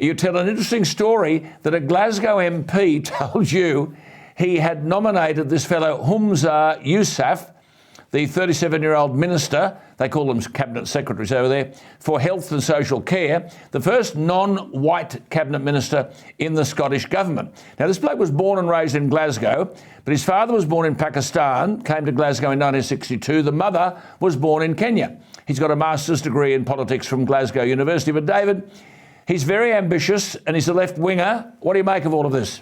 you tell an interesting story that a Glasgow MP told you he had nominated this fellow Humza Yousaf, the 37-year-old minister, they call them cabinet secretaries over there, for health and social care, the first non-white cabinet minister in the Scottish government. Now, this bloke was born and raised in Glasgow, but his father was born in Pakistan, came to Glasgow in 1962. The mother was born in Kenya. He's got a master's degree in politics from Glasgow University. But David, he's very ambitious and he's a left-winger. What do you make of all of this?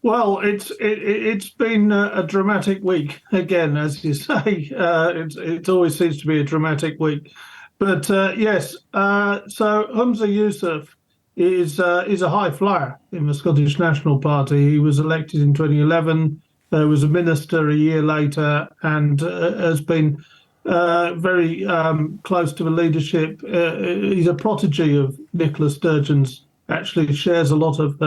Well, it's been a dramatic week again, as you say. It always seems to be a dramatic week, but yes. So Humza Yousaf is a high flyer in the Scottish National Party. He was elected in 2011. Was a minister a year later, and has been very close to the leadership. He's a protege of Nicola Sturgeon's. Actually, shares a lot of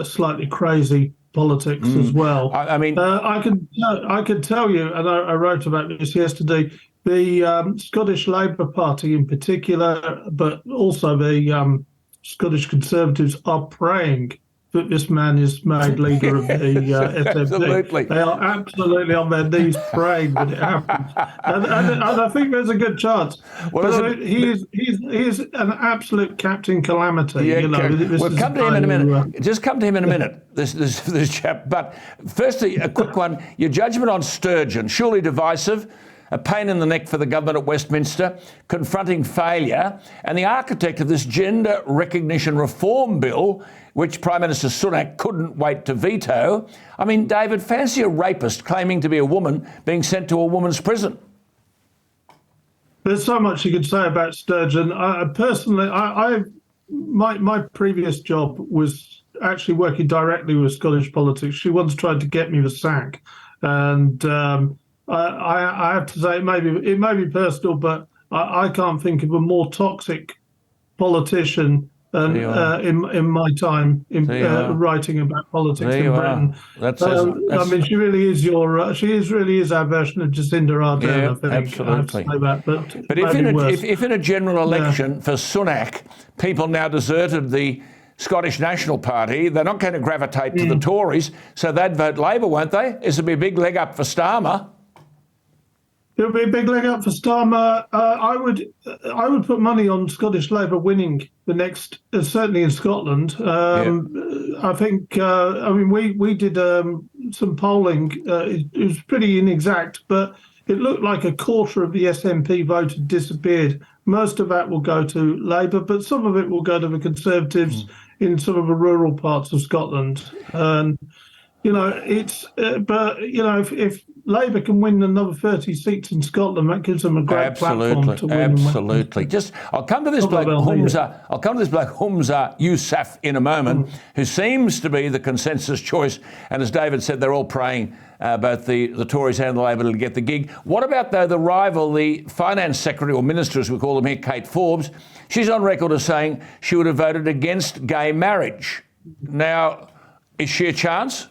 slightly crazy politics as well. I mean, I can tell you, and I wrote about this yesterday. The Scottish Labour Party, in particular, but also the Scottish Conservatives, are praying that this man is made leader of the SNP. Absolutely. They are absolutely on their knees praying that it happens, and I think there's a good chance. Well, he is an absolute Captain Calamity. Yeah, you know, we'll come to him in a minute. Just come to him in a minute. This chap. But firstly, a quick one. Your judgment on Sturgeon, surely divisive. A pain in the neck for the government at Westminster, confronting failure, and the architect of this gender recognition reform bill, which Prime Minister Sunak couldn't wait to veto. I mean, David, fancy a rapist claiming to be a woman being sent to a woman's prison. There's so much you could say about Sturgeon. Personally, my previous job was actually working directly with Scottish politics. She once tried to get me the sack, and I have to say, it may be personal, but I can't think of a more toxic politician than in my time writing about politics in Britain. I mean, she really is really is our version of Jacinda Ardern. Yeah, I think. absolutely. I have to say that, but if in a general election for Sunak, people now deserted the Scottish National Party, they're not going to gravitate to the Tories, so they'd vote Labour, won't they? This would be a big leg up for Starmer. It would be a big leg up for Starmer. I would put money on Scottish Labour winning the next, certainly in Scotland. I think. I mean, we did some polling. It was pretty inexact, but it looked like a quarter of the SNP vote had disappeared. Most of that will go to Labour, but some of it will go to the Conservatives in some of the rural parts of Scotland. And you know, but you know, if Labour can win another 30 seats in Scotland, that gives them a great platform to win. Absolutely. I'll come to this bloke Humza Yousaf in a moment, who seems to be the consensus choice. And as David said, they're all praying, both the Tories and the Labour, to get the gig. What about, though, the rival, the finance secretary, or minister as we call them here, Kate Forbes? She's on record as saying she would have voted against gay marriage. Now, is she a chance?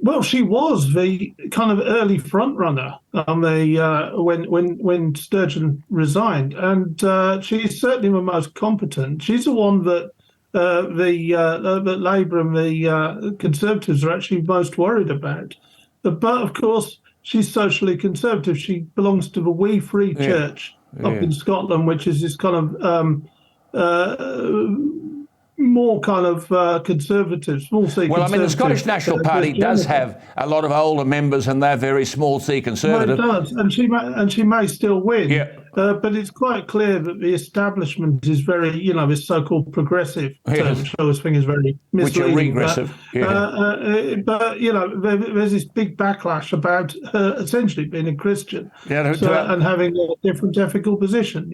Well, she was the kind of early front runner on the when Sturgeon resigned, and she's certainly the most competent. She's the one that that Labour and the Conservatives are actually most worried about. But of course, she's socially conservative. She belongs to the Wee Free Church up in Scotland, which is this kind of more kind of conservative, small C. Well, I mean, the Scottish National Party does have a lot of older members, and they're very small C conservative. Well, it does, and she may still win. Yeah. But it's quite clear that the establishment is very, you know, this so-called progressive term, which I always think is very misleading. Which are regressive. But you know, there's this big backlash about her essentially being a Christian and having a different ethical position.